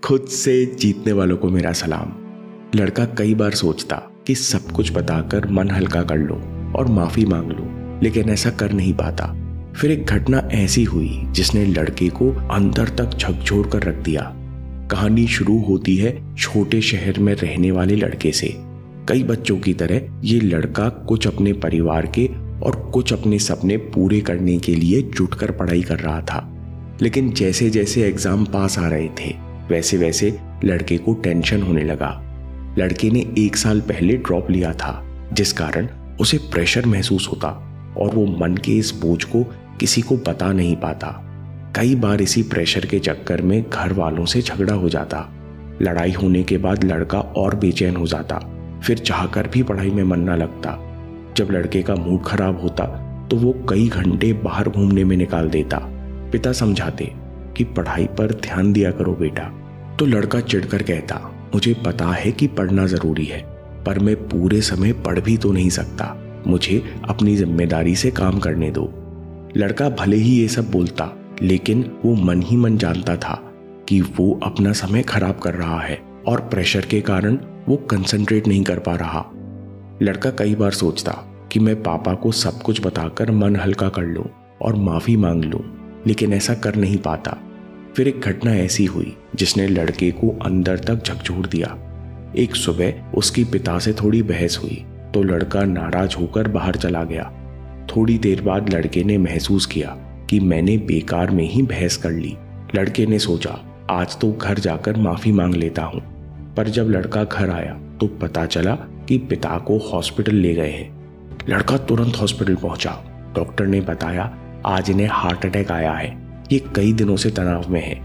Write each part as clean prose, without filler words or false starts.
खुद से जीतने वालों को मेरा सलाम। लड़का कई बार सोचता कि सब कुछ बताकर मन हल्का कर लूं और माफी मांग लूं, लेकिन ऐसा कर नहीं पाता। फिर एक घटना ऐसी हुई जिसने लड़के को अंदर तक झकझोर कर रख दिया। कहानी शुरू होती है छोटे शहर में रहने वाले लड़के से। कई बच्चों की तरह ये लड़का कुछ अपने परिवार के और कुछ अपने सपने पूरे करने के लिए जुटकर पढ़ाई कर रहा था। लेकिन जैसे जैसे एग्जाम पास आ रहे थे वैसे वैसे लड़के को टेंशन होने लगा। लड़के ने 1 साल पहले ड्रॉप लिया था, जिस कारण उसे प्रेशर महसूस होता और वो मन के इस बोझ को किसी को बता नहीं पाता। कई बार इसी प्रेशर के चक्कर में घर वालों से झगड़ा हो जाता। लड़ाई होने के बाद लड़का और बेचैन हो जाता, फिर चाहकर भी पढ़ाई में मन न लगता। जब लड़के का मूड खराब होता तो वो कई घंटे बाहर घूमने में निकाल देता। पिता समझाते कि पढ़ाई पर ध्यान दिया करो बेटा, तो लड़का चिढ़कर कहता, मुझे पता है कि पढ़ना जरूरी है, पर मैं पूरे समय पढ़ भी तो नहीं सकता, मुझे अपनी जिम्मेदारी से काम करने दो। लड़का भले ही ये सब बोलता, लेकिन वो मन ही मन जानता था कि वो अपना समय खराब कर रहा है और प्रेशर के कारण वो कंसंट्रेट नहीं कर पा रहा। लड़का कई बार सोचता कि मैं पापा को सब कुछ बताकर मन हल्का कर लूं और माफी मांग लूं, लेकिन ऐसा कर नहीं पाता। फिर एक घटना ऐसी हुई जिसने लड़के को अंदर तक झकझोर दिया। एक सुबह उसके पिता से थोड़ी बहस हुई तो लड़का नाराज होकर बाहर चला गया। थोड़ी देर बाद लड़के ने महसूस किया कि मैंने बेकार में ही बहस कर ली। लड़के ने सोचा आज तो घर जाकर माफी मांग लेता हूं। पर जब लड़का घर आया तो पता चला कि पिता को हॉस्पिटल ले गए हैं। लड़का तुरंत हॉस्पिटल पहुंचा। डॉक्टर ने बताया आज इन्हें हार्ट अटैक आया है, ये कई दिनों से तनाव में है।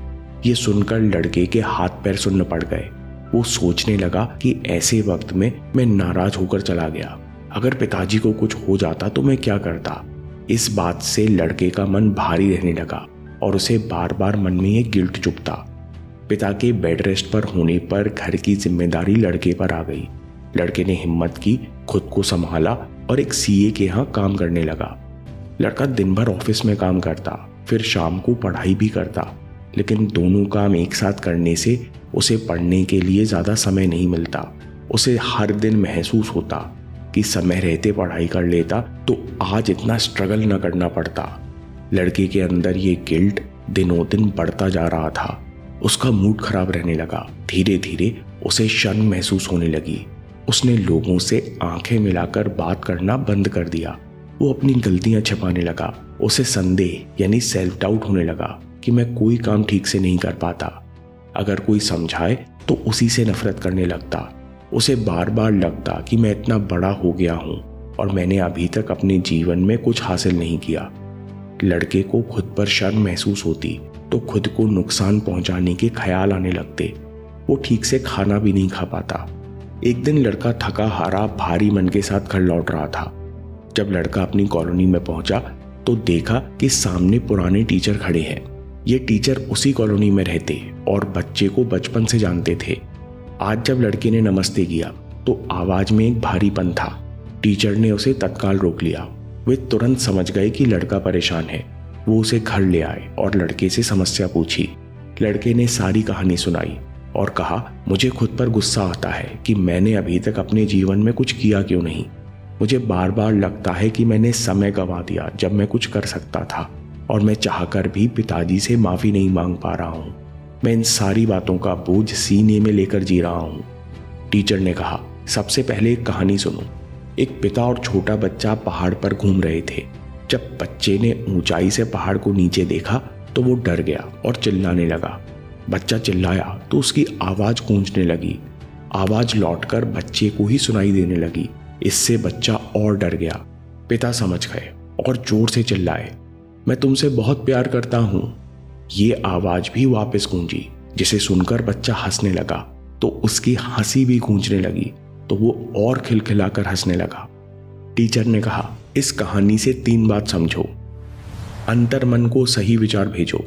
ये सुनकर लड़के के हाथ पैर सुन्न पड़ गए। वो सोचने लगा कि ऐसे वक्त में मैं नाराज होकर चला गया, अगर पिताजी को कुछ हो जाता तो मैं क्या करता। इस बात से लड़के का मन भारी रहने लगा और उसे बार बार मन में ये गिल्ट चुभता। पिता के बेड रेस्ट पर होने पर घर की जिम्मेदारी लड़के पर आ गई। लड़के ने हिम्मत की, खुद को संभाला और एक सीए के यहाँ काम करने लगा। लड़का दिन भर ऑफिस में काम करता, फिर शाम को पढ़ाई भी करता, लेकिन दोनों काम एक साथ करने से उसे पढ़ने के लिए ज़्यादा समय नहीं मिलता। उसे हर दिन महसूस होता कि समय रहते पढ़ाई कर लेता तो आज इतना स्ट्रगल न करना पड़ता। लड़के के अंदर ये गिल्ट दिनों दिन बढ़ता जा रहा था। उसका मूड खराब रहने लगा। धीरे धीरे उसे शर्म महसूस होने लगी। उसने लोगों से आंखें मिलाकर बात करना बंद कर दिया। वो अपनी गलतियां छिपाने लगा। उसे संदेह यानी सेल्फ डाउट होने लगा कि मैं कोई काम ठीक से नहीं कर पाता। अगर कोई समझाए तो उसी से नफरत करने लगता। उसे बार बार लगता कि मैं इतना बड़ा हो गया हूं और मैंने अभी तक अपने जीवन में कुछ हासिल नहीं किया। लड़के को खुद पर शर्म महसूस होती तो खुद को नुकसान पहुंचाने के ख्याल आने लगते। वो ठीक से खाना भी नहीं खा पाता। एक दिन लड़का थका हारा भारी मन के साथ घर लौट रहा था। जब लड़का अपनी कॉलोनी में पहुंचा तो देखा कि सामने पुराने टीचर खड़े हैं। ये टीचर उसी कॉलोनी में रहते और बच्चे को बचपन से जानते थे। आज जब लड़के ने नमस्ते किया तो आवाज में एक भारीपन था। टीचर ने उसे तत्काल रोक लिया। वे तुरंत समझ गए कि लड़का परेशान है। वो उसे घर ले आए और लड़के से समस्या पूछी। लड़के ने सारी कहानी सुनाई और कहा, मुझे खुद पर गुस्सा आता है कि मैंने अभी तक अपने जीवन में कुछ किया क्यों नहीं। मुझे बार बार लगता है कि मैंने समय गंवा दिया जब मैं कुछ कर सकता था, और मैं चाहकर भी पिताजी से माफी नहीं मांग पा रहा हूँ। मैं इन सारी बातों का बोझ सीने में लेकर जी रहा हूँ। टीचर ने कहा, सबसे पहले एक कहानी सुनो। एक पिता और छोटा बच्चा पहाड़ पर घूम रहे थे। जब बच्चे ने ऊंचाई से पहाड़ को नीचे देखा तो वो डर गया और चिल्लाने लगा। बच्चा चिल्लाया तो उसकी आवाज गूंजने लगी। आवाज लौटकर बच्चे को ही सुनाई देने लगी। इससे बच्चा और डर गया। पिता समझ गए और जोर से चिल्लाए, मैं तुमसे बहुत प्यार करता हूं। ये आवाज भी वापस गूंजी, जिसे सुनकर बच्चा हंसने लगा तो उसकी हंसी भी गूंजने लगी तो वो और खिलखिलाकर हंसने लगा। टीचर ने कहा, इस कहानी से 3 बात समझो। अंतर्मन को सही विचार भेजो।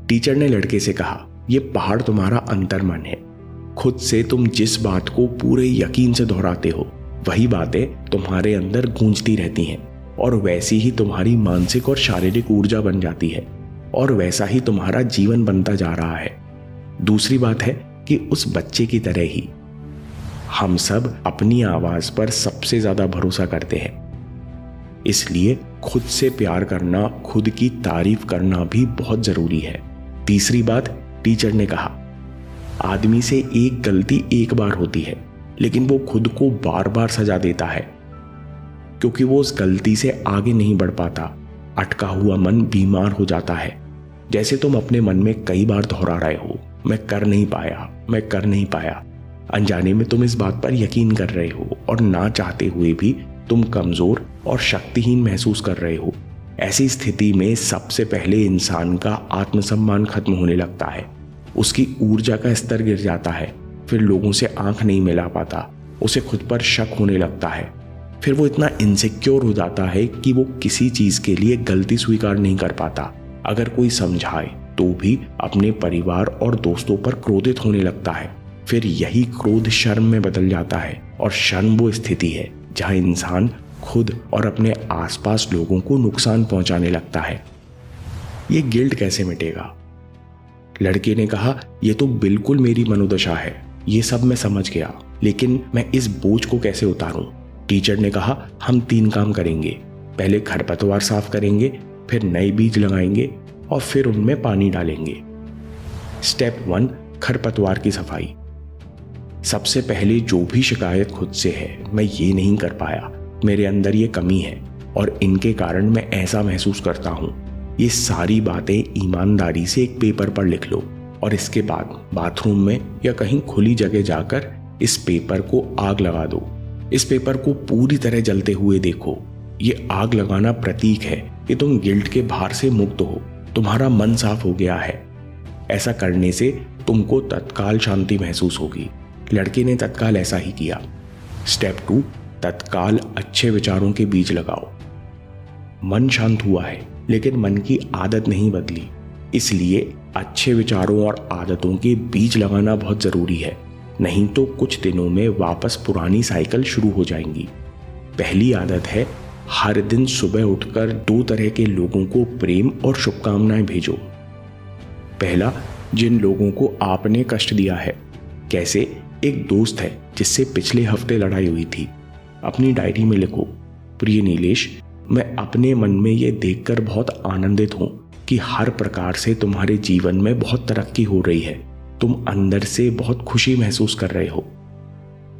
टीचर ने लड़के से कहा, यह पहाड़ तुम्हारा अंतर्मन है। खुद से तुम जिस बात को पूरे यकीन से दोहराते हो वही बातें तुम्हारे अंदर गूंजती रहती हैं और वैसी ही तुम्हारी मानसिक और शारीरिक ऊर्जा बन जाती है और वैसा ही तुम्हारा जीवन बनता जा रहा है। दूसरी बात है कि उस बच्चे की तरह ही हम सब अपनी आवाज पर सबसे ज्यादा भरोसा करते हैं, इसलिए खुद से प्यार करना, खुद की तारीफ करना भी बहुत जरूरी है। तीसरी बात, टीचर ने कहा, आदमी से एक गलती एक बार होती है, लेकिन वो खुद को बार बार सजा देता है क्योंकि वो उस गलती से आगे नहीं बढ़ पाता। अटका हुआ मन बीमार हो जाता है। जैसे तुम अपने मन में कई बार दोहरा रहे हो, मैं कर नहीं पाया, मैं कर नहीं पाया। अनजाने में तुम इस बात पर यकीन कर रहे हो और ना चाहते हुए भी तुम कमजोर और शक्तिहीन महसूस कर रहे हो। ऐसी स्थिति में सबसे पहले इंसान का आत्मसम्मान खत्म होने लगता है, उसकी ऊर्जा का स्तर गिर जाता है, फिर लोगों से आंख नहीं मिला पाता, उसे खुद पर शक होने लगता है, फिर वो इतना इनसिक्योर हो जाता है कि वो किसी चीज के लिए गलती स्वीकार नहीं कर पाता। अगर कोई समझाए तो भी अपने परिवार और दोस्तों पर क्रोधित होने लगता है। फिर यही क्रोध शर्म में बदल जाता है और शर्म वो स्थिति है जहां इंसान खुद और अपने आसपास लोगों को नुकसान पहुंचाने लगता है। ये गिल्ट कैसे मिटेगा? लड़के ने कहा, ये तो बिल्कुल मेरी मनोदशा है, ये सब मैं समझ गया, लेकिन मैं इस बोझ को कैसे उतारूं? टीचर ने कहा, हम 3 काम करेंगे। पहले खरपतवार साफ करेंगे, फिर नए बीज लगाएंगे और फिर उनमें पानी डालेंगे। स्टेप 1, खरपतवार की सफाई। सबसे पहले जो भी शिकायत खुद से है, मैं ये नहीं कर पाया, मेरे अंदर ये कमी है और इनके कारण मैं ऐसा महसूस करता हूं, ये सारी बातें ईमानदारी से एक पेपर पर लिख लो और इसके बाद बाथरूम में या कहीं खुली जगह जाकर इस पेपर को आग लगा दो। इस पेपर को पूरी तरह जलते हुए देखो। ये आग लगाना प्रतीक है कि तुम गिल्ट के भार से मुक्त हो, तुम्हारा मन साफ हो गया है। ऐसा करने से तुमको तत्काल शांति महसूस होगी। लड़के ने तत्काल ऐसा ही किया। स्टेप 2, तत्काल अच्छे विचारों के बीज लगाओ। मन शांत हुआ है, लेकिन मन की आदत नहीं बदली, इसलिए अच्छे विचारों और आदतों के बीज लगाना बहुत जरूरी है, नहीं तो कुछ दिनों में वापस पुरानी साइकिल शुरू हो जाएंगी। पहली आदत है, हर दिन सुबह उठकर 2 तरह के लोगों को प्रेम और शुभकामनाएं भेजो। पहला, जिन लोगों को आपने कष्ट दिया है। कैसे? एक दोस्त है जिससे पिछले हफ्ते लड़ाई हुई थी। अपनी डायरी में लिखो, प्रिय नीलेश, मैं अपने मन में ये देखकर बहुत आनंदित हूं कि हर प्रकार से तुम्हारे जीवन में बहुत तरक्की हो रही है, तुम अंदर से बहुत खुशी महसूस कर रहे हो।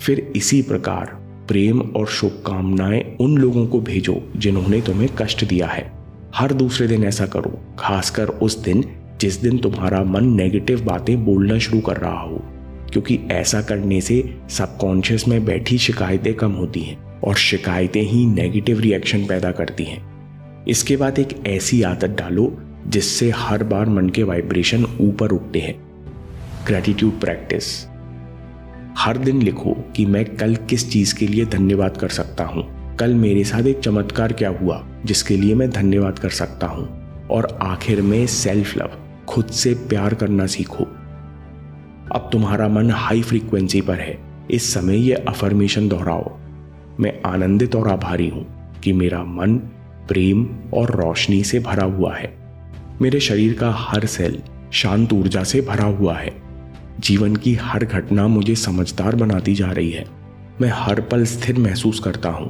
फिर इसी प्रकार प्रेम और शुभकामनाएं उन लोगों को भेजो जिन्होंने तुम्हें कष्ट दिया है। हर दूसरे दिन ऐसा करो, खासकर उस दिन जिस दिन तुम्हारा मन नेगेटिव बातें बोलना शुरू कर रहा हो, क्योंकि ऐसा करने से सबकॉन्शियस में बैठी शिकायतें कम होती हैं और शिकायतें ही नेगेटिव रिएक्शन पैदा करती हैं। इसके बाद एक ऐसी आदत डालो जिससे हर बार मन के वाइब्रेशन ऊपर उठते हैं। Gratitude practice. हर दिन लिखो कि मैं कल किस चीज के लिए धन्यवाद कर सकता हूं, कल मेरे साथ एक चमत्कार क्या हुआ जिसके लिए मैं धन्यवाद कर सकता हूं। और आखिर में सेल्फ लव, खुद से प्यार करना सीखो। अब तुम्हारा मन हाई फ्रीक्वेंसी पर है, इस समय ये अफर्मेशन दोहराओ, मैं आनंदित और आभारी हूं कि मेरा मन प्रेम और रोशनी से भरा हुआ है। मेरे शरीर का हर सेल शांत ऊर्जा से भरा हुआ है। जीवन की हर घटना मुझे समझदार बनाती जा रही है। मैं हर पल स्थिर महसूस करता हूं।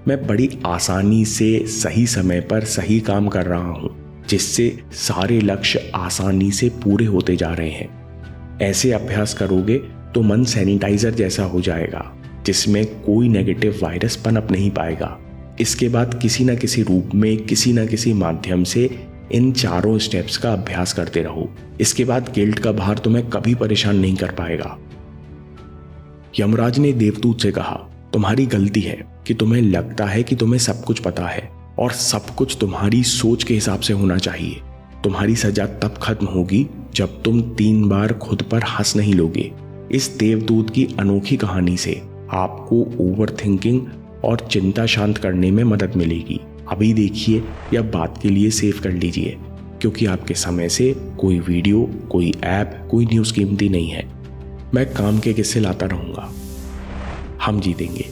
मैं बड़ी आसानी से सही समय पर सही काम कर रहा हूं, जिससे सारे लक्ष्य आसानी से पूरे होते जा रहे हैं। ऐसे अभ्यास करोगे तो मन सैनिटाइजर जैसा हो जाएगा, जिसमें कोई नेगेटिव वायरस पनप नहीं पाएगा। इसके बाद किसी न किसी रूप में, किसी न किसी माध्यम से इन 4 स्टेप्स का अभ्यास करते रहो। इसके बाद गिल्ट का भार तुम्हें कभी परेशान नहीं कर पाएगा। यमराज ने देवदूत से कहा, तुम्हारी गलती है कि तुम्हें लगता है कि तुम्हें सब कुछ पता है और सब कुछ तुम्हारी सोच के हिसाब से होना चाहिए। तुम्हारी सजा तब खत्म होगी जब तुम 3 बार खुद पर हंस नहीं लोगे। इस देवदूत की अनोखी कहानी से आपको ओवर थिंकिंग और चिंता शांत करने में मदद मिलेगी। अभी देखिए या बात के लिए सेव कर लीजिए, क्योंकि आपके समय से कोई वीडियो, कोई ऐप, कोई न्यूज़ कीमती नहीं है। मैं काम के किस्से लाता रहूंगा। हम जीतेंगे।